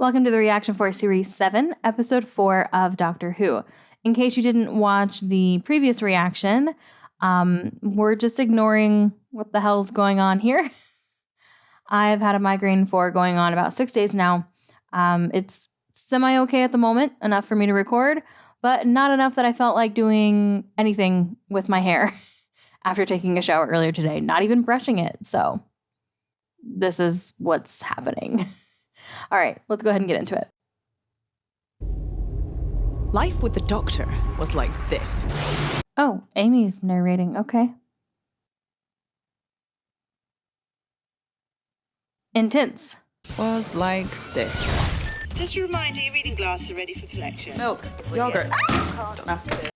Welcome to the reaction for Series 7, Episode 4 of Doctor Who. In case you didn't watch the previous reaction, we're just ignoring what the hell's going on here. I've had a migraine for going on about 6 days now. It's semi-okay at the moment, enough for me to record, but not enough that I felt like doing anything with my hair after taking a shower earlier today, not even brushing it. So this is what's happening. All right, let's go ahead and get into it. Life with the Doctor was like this. Oh, Amy's narrating. Okay. Intense. Was like this. Just a reminder, your reading glasses are ready for collection. Milk, yogurt. Don't ask it.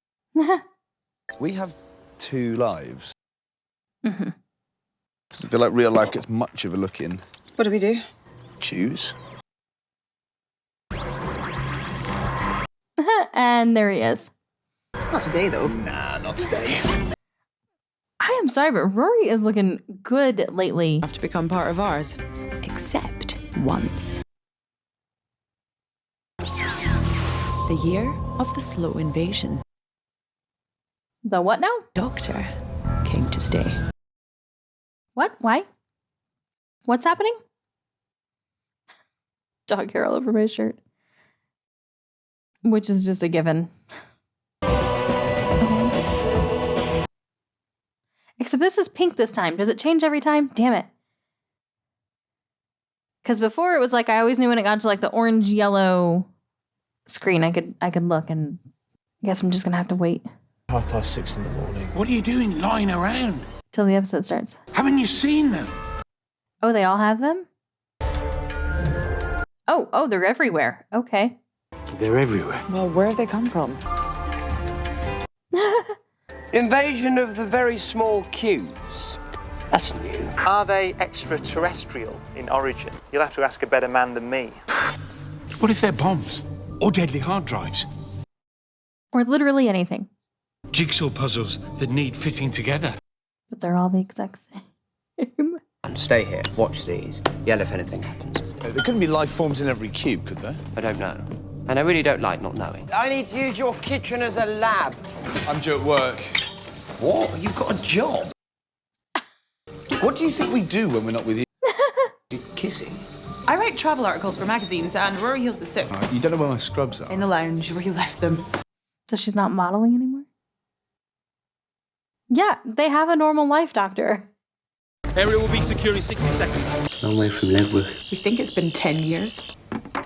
We have two lives. Mm-hmm. So I feel like real life gets much of a look in. What do we do? Choose. And there he is. Not today, though. Nah, not today. I am sorry, but Rory is looking good lately. Have to become part of ours. Except once. The year of the slow invasion. The what now? Doctor came to stay. What? Why? What's happening? Dog hair all over my shirt. Which is just a given. Okay. Except this is pink this time. Does it change every time? Damn it. Because before it was like I always knew when it got to like the orange yellow screen I could look, and I guess I'm just gonna have to wait 6:30 in the morning. What are you doing lying around? till the episode starts. Haven't you seen them? Oh, they all have them? Oh, they're everywhere. Okay. They're everywhere. Well, where have they come from? Invasion of the very small cubes. That's new. Are they extraterrestrial in origin? You'll have to ask a better man than me. What if they're bombs? Or deadly hard drives? Or literally anything. Jigsaw puzzles that need fitting together? But they're all the exact same. Stay here, watch these. Yell if anything happens. There couldn't be life forms in every cube, could there? I don't know. And I really don't like not knowing. I need to use your kitchen as a lab. I'm due at work. What? You've got a job? What do you think we do when we're not with you? You're kissing. I write travel articles for magazines, and Rory heals the sick. You don't know where my scrubs are. In the lounge where you left them. So she's not modeling anymore? Yeah, they have a normal life, Doctor. Area will be secure in 60 seconds. Long way from Legworth. We think it's been 10 years.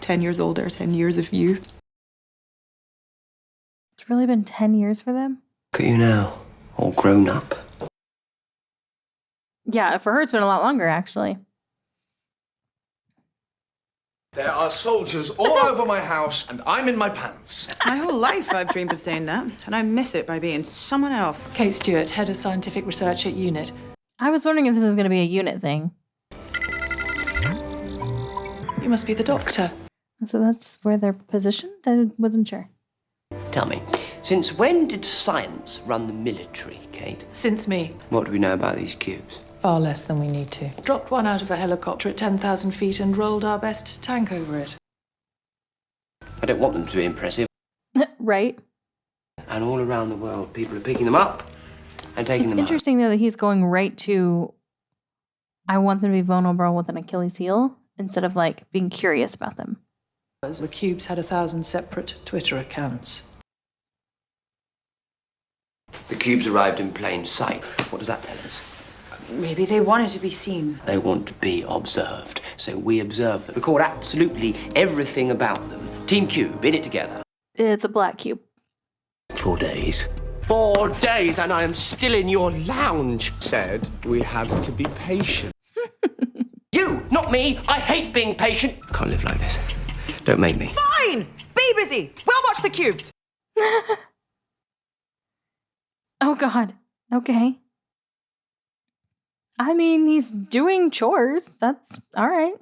10 years older, 10 years of you. It's really been 10 years for them? Look at you now, all grown up. Yeah, for her it's been a lot longer, actually. There are soldiers all over my house, and I'm in my pants. My whole life I've dreamed of saying that, and I miss it by being someone else. Kate Stewart, Head of Scientific Research at UNIT. I was wondering if this was going to be a unit thing. You must be the Doctor. So that's where they're positioned? I wasn't sure. Tell me, since when did science run the military, Kate? Since me. What do we know about these cubes? Far less than we need to. Dropped one out of a helicopter at 10,000 feet and rolled our best tank over it. I don't want them to be impressive. Right? And all around the world, people are picking them up and taking It's them out. interesting, though, that he's going right to, I want them to be vulnerable with an Achilles heel, instead of, like, being curious about them. The cubes had 1,000 separate Twitter accounts. The cubes arrived in plain sight. What does that tell us? Maybe they wanted to be seen. They want to be observed, so we observe them. Record absolutely everything about them. Team Cube, in it together. It's a black cube. 4 days. 4 days, and I am still in your lounge. Said we had to be patient. You, not me. I hate being patient. Can't live like this. Don't make me. Fine! Be busy! We'll watch the cubes! Oh, God. Okay. I mean, he's doing chores. That's all right.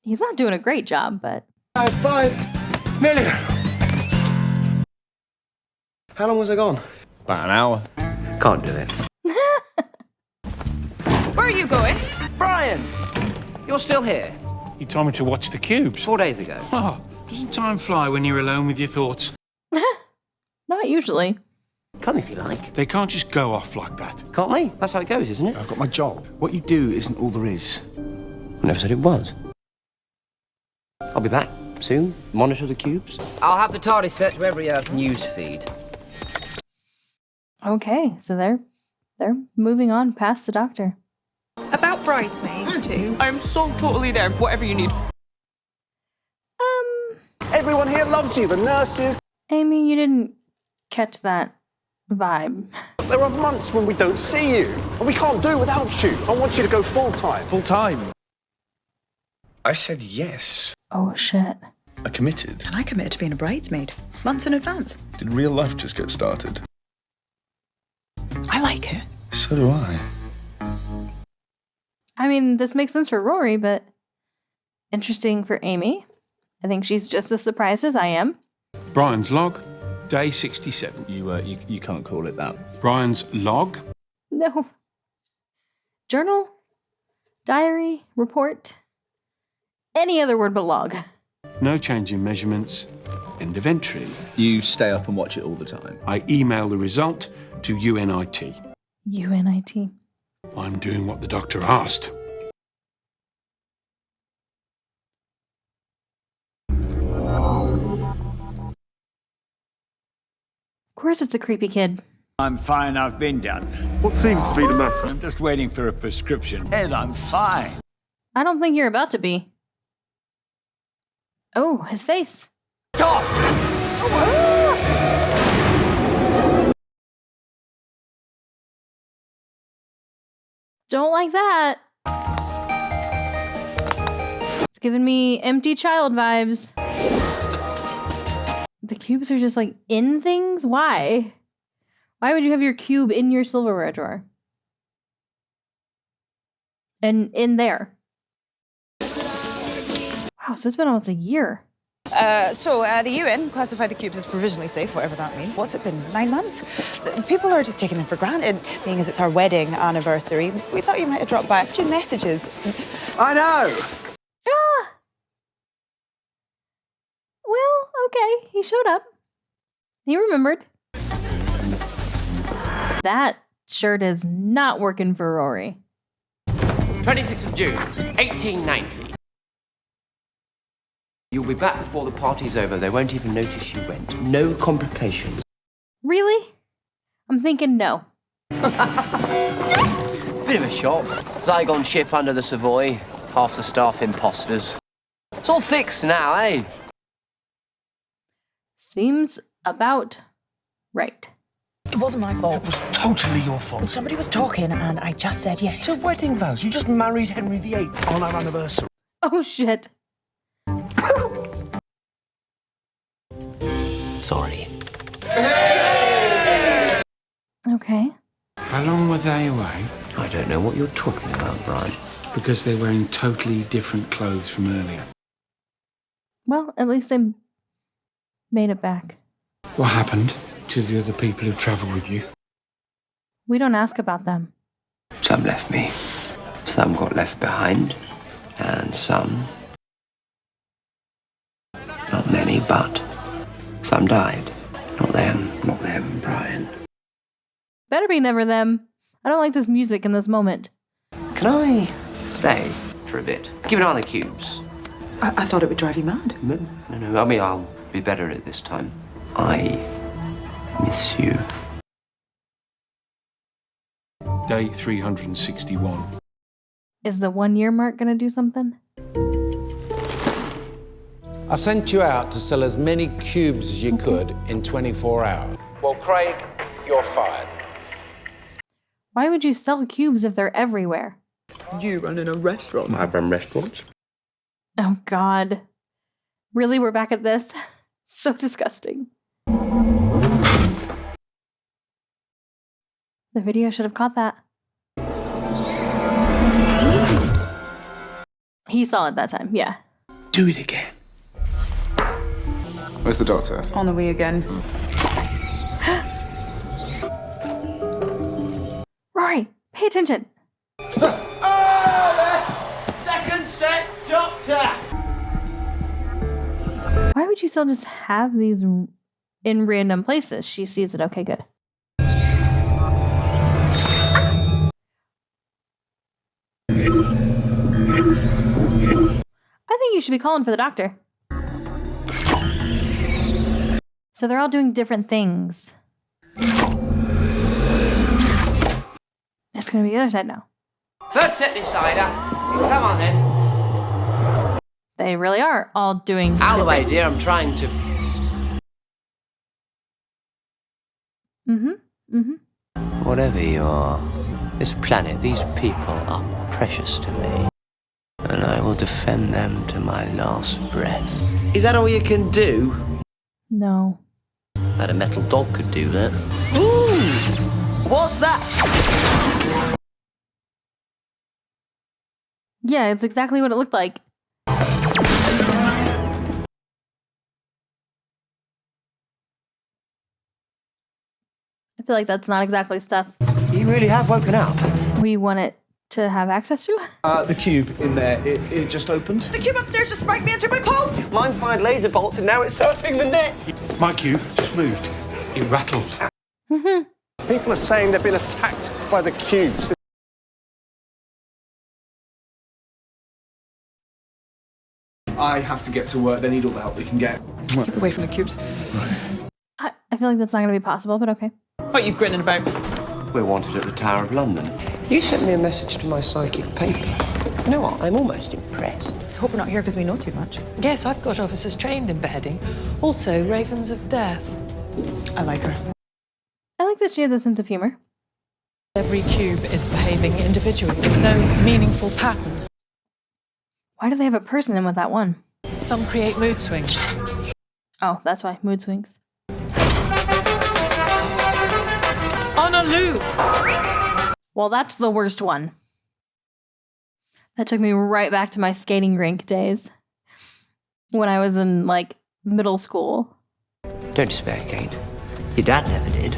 He's not doing a great job, but... 5 million. How long was I gone? About an hour. Can't do it. Where are you going? Brian, you're still here. You told me to watch the cubes. 4 days ago. Oh, doesn't time fly when you're alone with your thoughts? Not usually. Come if you like. They can't just go off like that. Can't they? That's how it goes, isn't it? I've got my job. What you do isn't all there is. I never said it was. I'll be back soon. Monitor the cubes. I'll have the TARDIS set to every news feed. Okay, so they're moving on past the doctor. About bridesmaids too. I'm so totally there, whatever you need. Everyone here loves you, the nurses. Amy, you didn't catch that vibe. There are months when we don't see you, and we can't do without you. I want you to go full-time. Full time. I said yes. Oh shit. I committed. And I committed to being a bridesmaid, months in advance. Did real life just get started? I like it. So do I. I mean, this makes sense for Rory, but interesting for Amy. I think she's just as surprised as I am. Brian's log, day 67. You can't call it that. Brian's log, No. Journal? Diary? Report? Any other word but log. no change in measurements, end of entry. You stay up and watch it all the time. I email the result to UNIT. UNIT. I'm doing what the doctor asked. Of course it's a creepy kid. I'm fine, I've been done. What seems to be the matter? I'm just waiting for a prescription. Ed, I'm fine. I don't think you're about to be. Oh, his face. Don't like that. It's giving me empty child vibes. The cubes are just like in things? Why? Why would you have your cube in your silverware drawer? And in there. Wow, so it's been almost a year. The UN classified the cubes as provisionally safe, whatever that means. What's it been, 9 months? People are just taking them for granted, being as it's our wedding anniversary. We thought you might have dropped by. 2 messages. I know! Ah! Well, okay, he showed up. He remembered. That shirt is not working for Rory. 26th of June, 1890. You'll be back before the party's over. They won't even notice you went. No complications. Really? I'm thinking no. Bit of a shock. Zygon ship under the Savoy. Half the staff imposters. It's all fixed now, eh? Seems about right. It wasn't my fault. It was totally your fault. Somebody was talking and I just said yes. It's a wedding vows. You just married Henry VIII on our anniversary. Oh, shit. Sorry. Okay. How long were they away? I don't know what you're talking about, Brian. Because they're wearing totally different clothes from earlier. Well, at least they made it back. What happened to the other people who travelled with you? We don't ask about them. Some left me. Some got left behind. And some... Not many, but... Some died. Not them, Brian. Better be never them. I don't like this music in this moment. Can I stay for a bit? Keep an eye on the cubes. I thought it would drive you mad. No. I mean, I'll be better at it this time. I miss you. Day 361. Is the 1 year mark gonna do something? I sent you out to sell as many cubes as you could in 24 hours. Well, Craig, you're fired. Why would you sell cubes if they're everywhere? You running a restaurant. I've run restaurants. Oh, God. Really? We're back at this? So disgusting. The video should have caught that. He saw it that time, yeah. Do it again. Where's the doctor? On the way again. Rory, pay attention. Oh, that's second set, Doctor! would you still just have these in random places? She sees it. Okay, good. I think you should be calling for the doctor. So they're all doing different things. It's going to be the other side now. Third set decider. Come on then. They really are all doing Out of the way, dear. I'm trying to... Whatever you are, this planet, these people are precious to me. And I will defend them to my last breath. Is that all you can do? No. That a metal dog could do that. Ooh! What's that? Yeah, it's exactly what it looked like. I feel like that's not exactly stuff You really have woken up. we want it to have access to. The cube in there, it just opened. The cube upstairs just spiked me into my pulse. Mine fired laser bolts and now it's surfing the net. My cube just moved. It rattled. People are saying they've been attacked by the cubes. I have to get to work. They need all the help they can get. Keep away from the cubes. I feel like that's not going to be possible, but okay. What are you grinning about? We're wanted at the Tower of London. You sent me a message to my psychic paper. You know what? I'm almost impressed. Hope we're not here because we know too much. Yes, I've got officers trained in beheading. Also, ravens of death. I like her. I like that she has a sense of humor. Every cube is behaving individually. There's no meaningful pattern. Why do they have a person in with that one? Some create mood swings. Oh, that's why. Mood swings. On a loop! Well, that's the worst one. That took me right back to my skating rink days. When I was in, middle school. Don't despair, Kate. Your dad never did.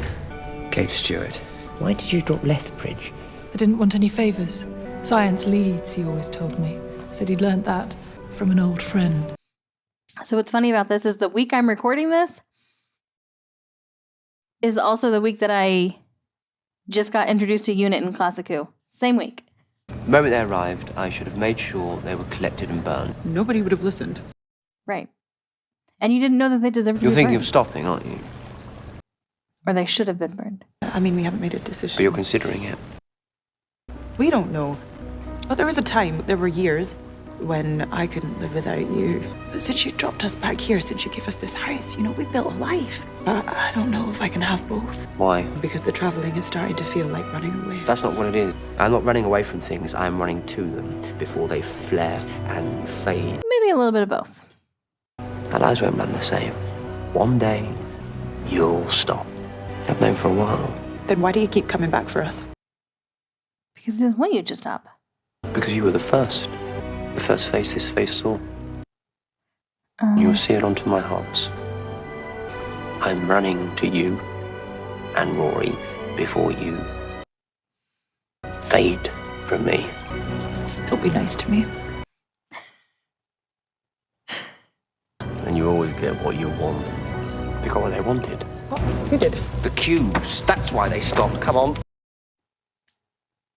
Kate Stewart. Why did you drop Lethbridge? I didn't want any favours. Science leads, he always told me. Said he'd learnt that from an old friend. So what's funny about this is the week I'm recording this is also the week that I just got introduced to Unit in Classic Who. Same week. The moment they arrived, I should have made sure they were collected and burned. Nobody would have listened. Right. And you didn't know that they deserved to You're be thinking burned. of stopping, aren't you? Or they should have been burned. I mean, we haven't made a decision. But you're considering it. We don't know. Well, there was a time, there were years, when I couldn't live without you. But since you dropped us back here, since you gave us this house, we built a life. But I don't know if I can have both. Why? Because the travelling is starting to feel like running away. That's not what it is. I'm not running away from things, I'm running to them before they flare and fade. Maybe a little bit of both. Our lives won't run the same. One day, you'll stop. I've known for a while. Then why do you keep coming back for us? Because he doesn't want you to stop. Because you were the first. The first face this face saw. You will see it onto my hearts. I'm running to you and Rory before you fade from me. Don't be nice to me. And you always get what you want. They got what they wanted. What? Who did? The cubes. That's why they stopped. Come on.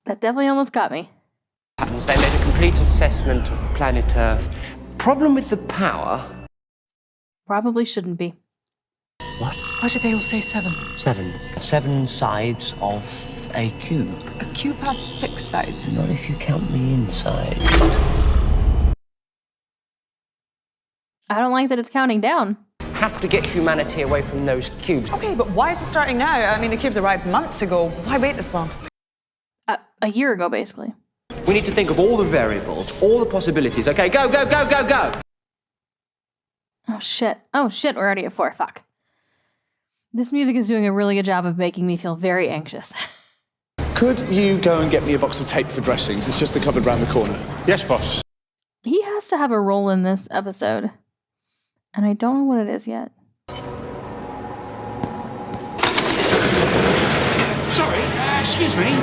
That definitely almost got me. They made a complete assessment of planet Earth. Problem with the power... Probably shouldn't be. What? Why did they all say 7? 7. 7 sides of a cube. A cube has 6 sides. Not if you count the inside. I don't like that it's counting down. Have to get humanity away from those cubes. Okay, but why is it starting now? I mean, the cubes arrived months ago. Why wait this long? A year ago, basically. We need to think of all the variables, all the possibilities. Okay, go, go, go, go, go! Oh, shit. Oh, shit, we're already at 4. Fuck. This music is doing a really good job of making me feel very anxious. Could you go and get me a box of tape for dressings? It's just the cupboard round the corner. Yes, boss. He has to have a role in this episode. And I don't know what it is yet. Sorry, excuse me.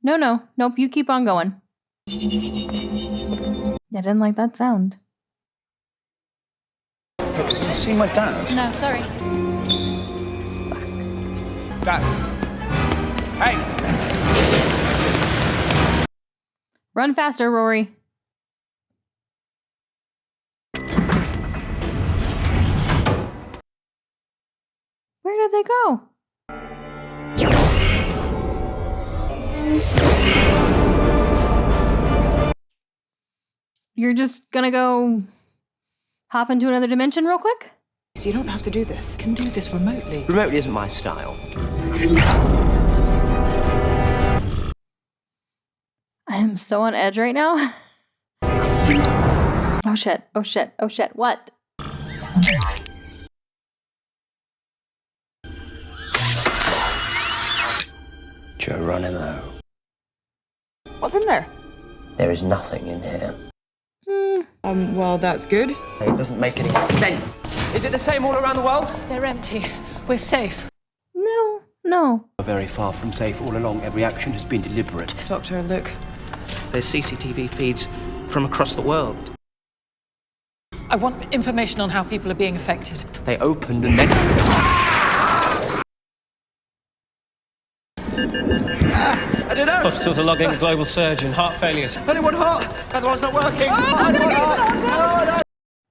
No. Nope, you keep on going. I didn't like that sound. See my dad? No, sorry. Dad. Hey! Run faster, Rory. Where did they go? You're just gonna go hop into another dimension real quick? So you don't have to do this. You can do this remotely. Remotely isn't my style. I am so on edge right now. Oh shit, oh shit, oh shit, what? Geronimo. What's in there? There is nothing in here. Well, that's good. It doesn't make any sense. Is it the same all around the world? They're empty. We're safe. No. We're very far from safe all along. Every action has been deliberate. Doctor, look. There's CCTV feeds from across the world. I want information on how people are being affected. They opened and then... I don't know. Hospitals are logging a global surge in heart failures. Anyone hot? Other one's not working.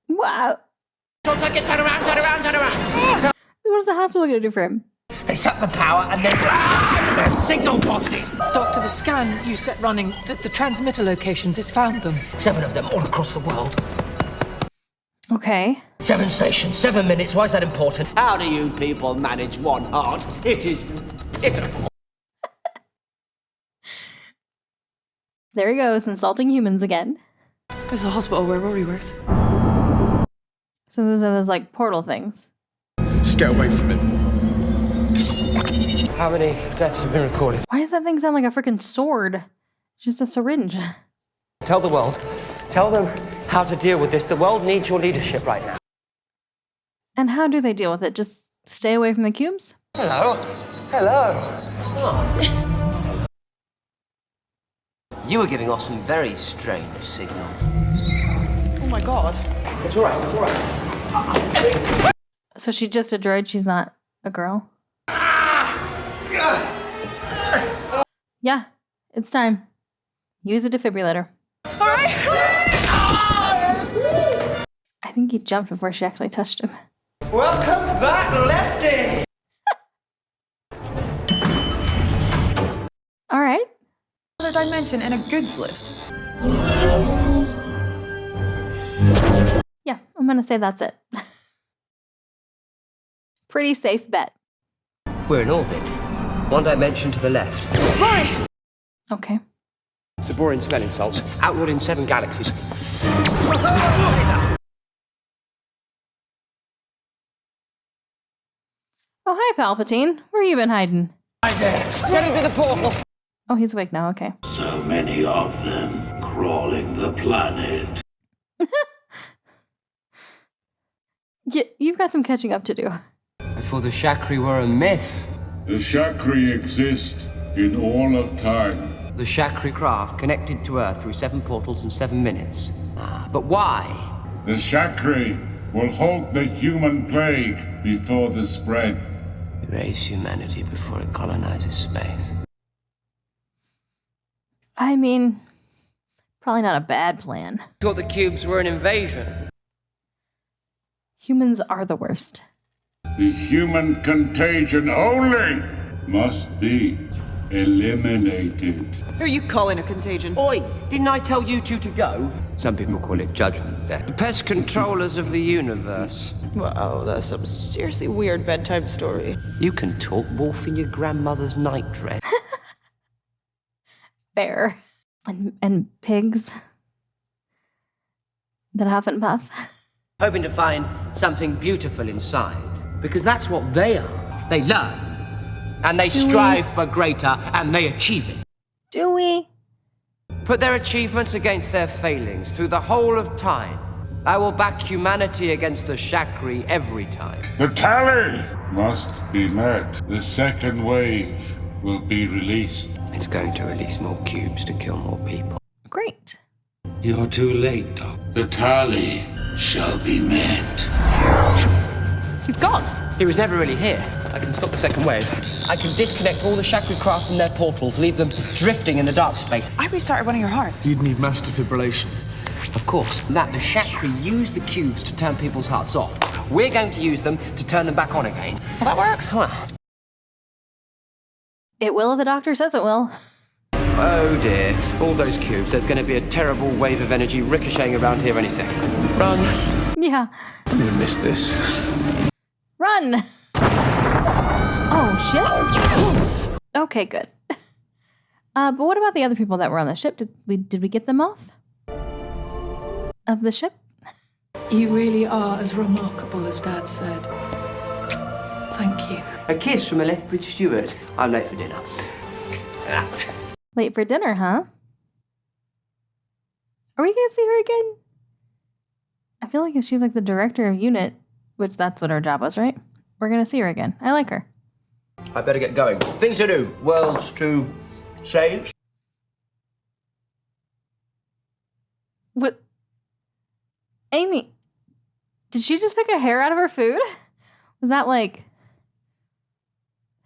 Wow. Turn around. What's the hospital gonna do for him? They shut the power and then... They're signal boxes. Doctor, the scan you set running, the transmitter locations, it's found them. 7 of them all across the world. Okay. 7 stations, 7 minutes. Why is that important? How do you people manage one heart? It is pitiful. There he goes, insulting humans again. There's a hospital where Rory works. So those are those, like, portal things. Just get away from it. How many deaths have been recorded? Why does that thing sound like a freaking sword? It's just a syringe. Tell the world. Tell them how to deal with this. The world needs your leadership right now. And how do they deal with it? Just stay away from the cubes? Hello. Oh. You were giving off some very strange signals. Oh my god. It's all right. So she's just a droid, she's not a girl? Yeah, it's time. Use a defibrillator. I think he jumped before she actually touched him. Welcome back, Lefty. All right. Another dimension and a goods lift. Yeah, I'm gonna say that's it. Pretty safe bet. We're in orbit. 1 dimension to the left. Rory! Okay. Saborian smelling salts. Outward in 7 galaxies. Oh, hi, Palpatine. Where you been hiding? Get into the portal. Oh, he's awake now, okay. So many of them crawling the planet. Yeah, you've got some catching up to do. I thought the Shakri were a myth. The Shakri exist in all of time. The Shakri craft connected to Earth through 7 portals in 7 minutes. But why? The Shakri will halt the human plague before the spread. Erase humanity before it colonizes space. I mean, probably not a bad plan. Thought the cubes were an invasion. Humans are the worst. The human contagion only must be eliminated. Who are you calling a contagion? Oi, didn't I tell you 2 to go? Some people call it judgment day. The pest controllers of the universe. Wow, that's some seriously weird bedtime story. You can talk, wolf in your grandmother's nightdress. Fair. And pigs that huff and puff. Hoping to find something beautiful inside. Because that's what they are. They learn. And they strive for greater, and they achieve it. Do we? Put their achievements against their failings through the whole of time. I will back humanity against the Shakri every time. The tally must be met. The second wave will be released. It's going to release more cubes to kill more people. Great. You're too late, Doc. The tally shall be met. He's gone. He was never really here. I can stop the second wave. I can disconnect all the Shakri craft from their portals, leave them drifting in the dark space. I restarted one of your hearts. You'd need mass defibrillation. Of course, that the Shakri use the cubes to turn people's hearts off. We're going to use them to turn them back on again. Will that work? Well, It will if the doctor says it will. oh dear. All those cubes. There's going to be a terrible wave of energy ricocheting around here any second. Run. Yeah. I'm gonna miss this. Run! Oh, shit. Okay, good. But what about the other people that were on the ship? Did we get them off of the ship? You really are as remarkable as Dad said. Thank you. A kiss from a Lethbridge steward. I'm late for dinner. That. Late for dinner, huh? Are we gonna see her again? I feel like if she's like the director of unit, which that's what her job was, right? We're gonna see her again. I like her. I better get going. Things to do. Worlds to save. What? Amy, did she just pick a hair out of her food? Was that like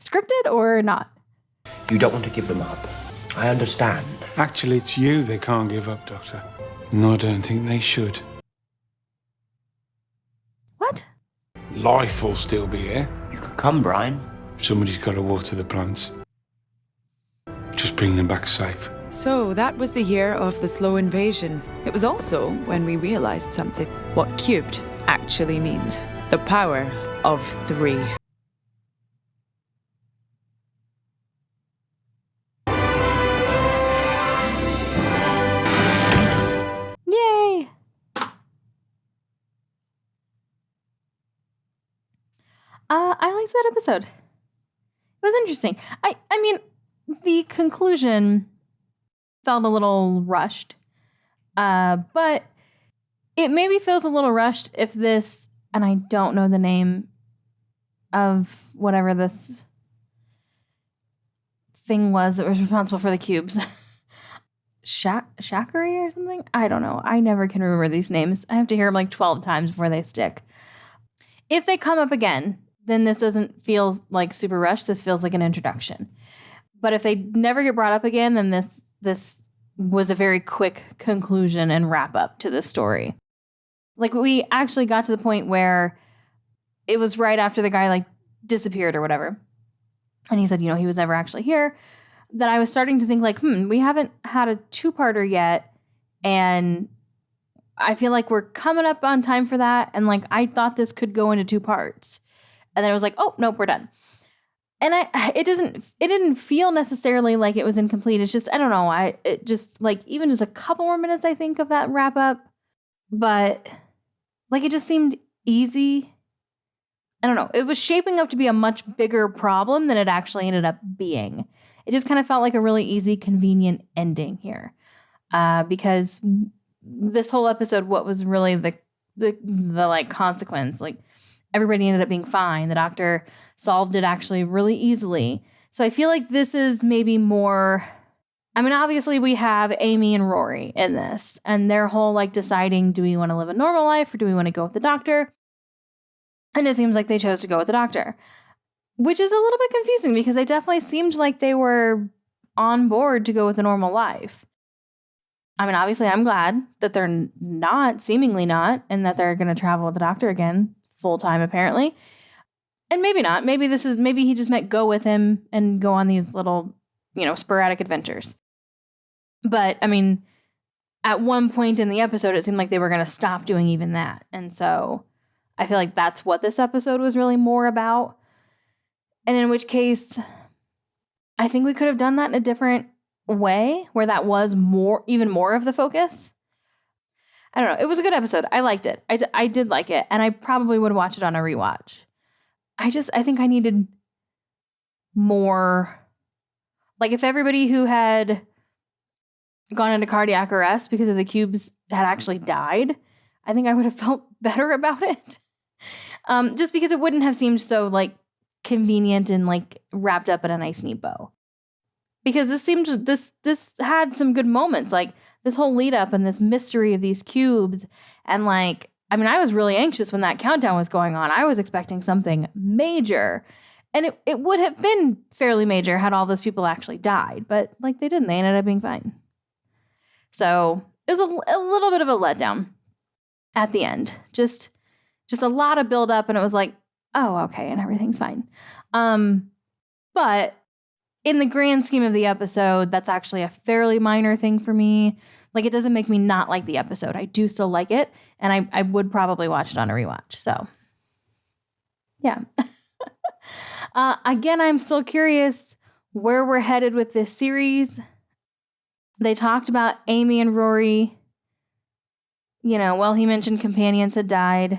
scripted or not? You don't want to give them up. I understand. Actually, it's you they can't give up, Doctor. No, I don't think they should. What? Life will still be here. You could come, Brian. Somebody's got to water the plants. Just bring them back safe. So that was the year of the slow invasion. It was also when we realized something. What cubed actually means. The power of 3. Yay! I liked that episode. It was interesting. I mean, the conclusion felt a little rushed. But it maybe feels a little rushed if this, and I don't know the name of whatever this thing was that was responsible for the cubes. Shakari or something? I don't know. I never can remember these names. I have to hear them like 12 times before they stick. If they come up again, then this doesn't feel like super rushed. This feels like an introduction. But if they never get brought up again, then this was a very quick conclusion and wrap up to this story. Like, we actually got to the point where it was right after the guy like disappeared or whatever. And he said, he was never actually here. That I was starting to think like, we haven't had a 2-parter yet. And I feel like we're coming up on time for that. And like, I thought this could go into 2 parts. And then I was like, oh, nope, we're done. And it didn't feel necessarily like it was incomplete. It's just, I don't know. It just like, even just a couple more minutes, I think, of that wrap up. But like, it just seemed easy. I don't know. It was shaping up to be a much bigger problem than it actually ended up being. It just kind of felt like a really easy, convenient ending here. Because this whole episode, what was really the like consequence, like everybody ended up being fine. The doctor solved it actually really easily. So I feel like this is maybe more, I mean, obviously we have Amy and Rory in this, and their whole like deciding, do we want to live a normal life or do we want to go with the doctor? And it seems like they chose to go with the doctor, which is a little bit confusing because they definitely seemed like they were on board to go with a normal life. I mean, obviously I'm glad that they're not, seemingly not, and that they're going to travel with the doctor again full time apparently. And maybe not. Maybe he just meant go with him and go on these little, sporadic adventures. But I mean, at one point in the episode, it seemed like they were going to stop doing even that. And so I feel like that's what this episode was really more about. And in which case, I think we could have done that in a different way where that was even more of the focus. I don't know. It was a good episode. I liked it. I did like it. And I probably would watch it on a rewatch. I think I needed more. Like, if everybody who had gone into cardiac arrest because of the cubes had actually died, I think I would have felt better about it. Just because it wouldn't have seemed so like convenient and like wrapped up in a nice neat bow. Because this had some good moments, like this whole lead up and this mystery of these cubes and like I mean, I was really anxious when that countdown was going on. I was expecting something major. And it would have been fairly major had all those people actually died. But, like, they didn't. They ended up being fine. So it was a little bit of a letdown at the end. Just a lot of build up, and it was like, oh, okay, and everything's fine. But in the grand scheme of the episode, that's actually a fairly minor thing for me. Like, it doesn't make me not like the episode. I do still like it, and I would probably watch it on a rewatch. So, yeah. Again, I'm still curious where we're headed with this series. They talked about Amy and Rory. You know, well, he mentioned companions had died.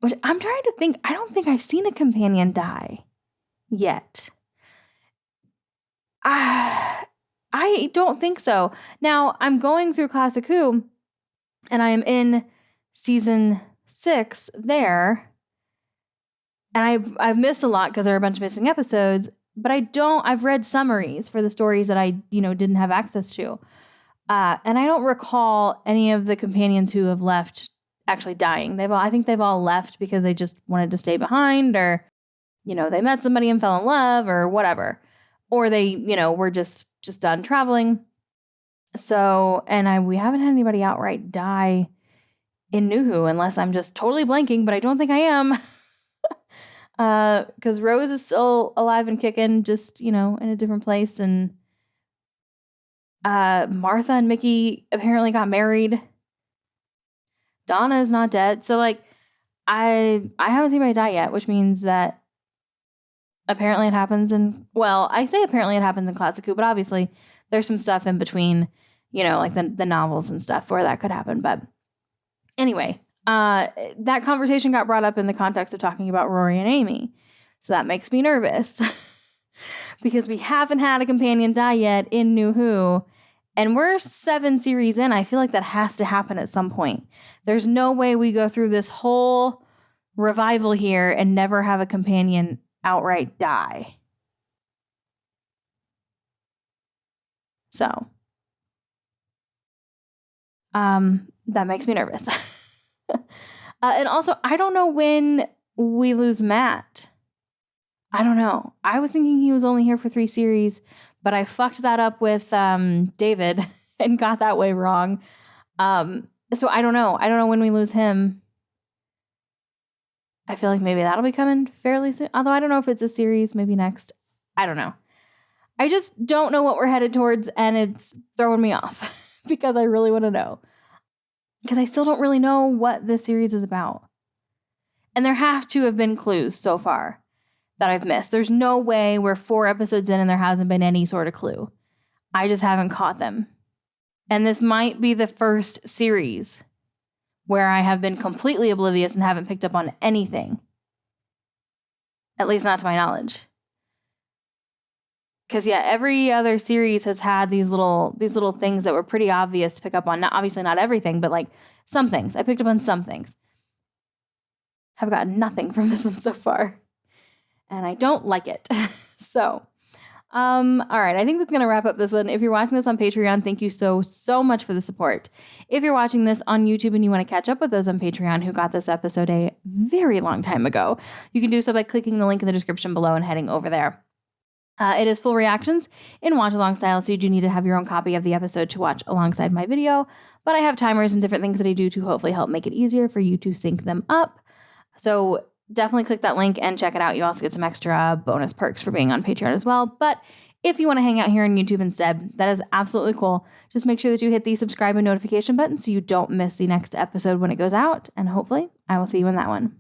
Which I'm trying to think. I don't think I've seen a companion die yet. I don't think so. Now, I'm going through Classic Who, and I am in season 6 there. And I've missed a lot because there are a bunch of missing episodes, but I've read summaries for the stories that I, didn't have access to. And I don't recall any of the companions who have left actually dying. I think they've all left because they just wanted to stay behind, or, they met somebody and fell in love or whatever. Or they, were just done traveling. So, and we haven't had anybody outright die in New Who, unless I'm just totally blanking, but I don't think I am. Because Rose is still alive and kicking, just, in a different place. And Martha and Mickey apparently got married. Donna is not dead. So, like, I haven't seen anybody die yet, which means that apparently it happens I say apparently it happens in Classic Who, but obviously there's some stuff in between, like the novels and stuff where that could happen. But anyway, that conversation got brought up in the context of talking about Rory and Amy. So that makes me nervous because we haven't had a companion die yet in New Who. And we're 7 series in. I feel like that has to happen at some point. There's no way we go through this whole revival here and never have a companion outright die. So, that makes me nervous. And also, I don't know when we lose Matt. I don't know. I was thinking he was only here for 3 series, but I fucked that up with David and got that way wrong. So I don't know. I don't know when we lose him. I feel like maybe that'll be coming fairly soon. Although I don't know if it's a series, maybe next. I don't know. I just don't know what we're headed towards, and it's throwing me off because I really want to know. Because I still don't really know what this series is about. And there have to have been clues so far that I've missed. There's no way we're 4 episodes in and there hasn't been any sort of clue. I just haven't caught them. And this might be the first series where I have been completely oblivious and haven't picked up on anything. At least not to my knowledge. Because, yeah, every other series has had these little things that were pretty obvious to pick up on. Obviously not everything, but, like, some things. I picked up on some things. I've got nothing from this one so far. And I don't like it. So, all right. I think that's going to wrap up this one. If you're watching this on Patreon, thank you so much for the support. If you're watching this on YouTube and you want to catch up with those on Patreon who got this episode a very long time ago, you can do so by clicking the link in the description below and heading over there. It is full reactions in watch-along style, so you do need to have your own copy of the episode to watch alongside my video, but I have timers and different things that I do to hopefully help make it easier for you to sync them up. So definitely click that link and check it out. You also get some extra bonus perks for being on Patreon as well. But if you want to hang out here on YouTube instead, that is absolutely cool. Just make sure that you hit the subscribe and notification button so you don't miss the next episode when it goes out, and hopefully I will see you in that one.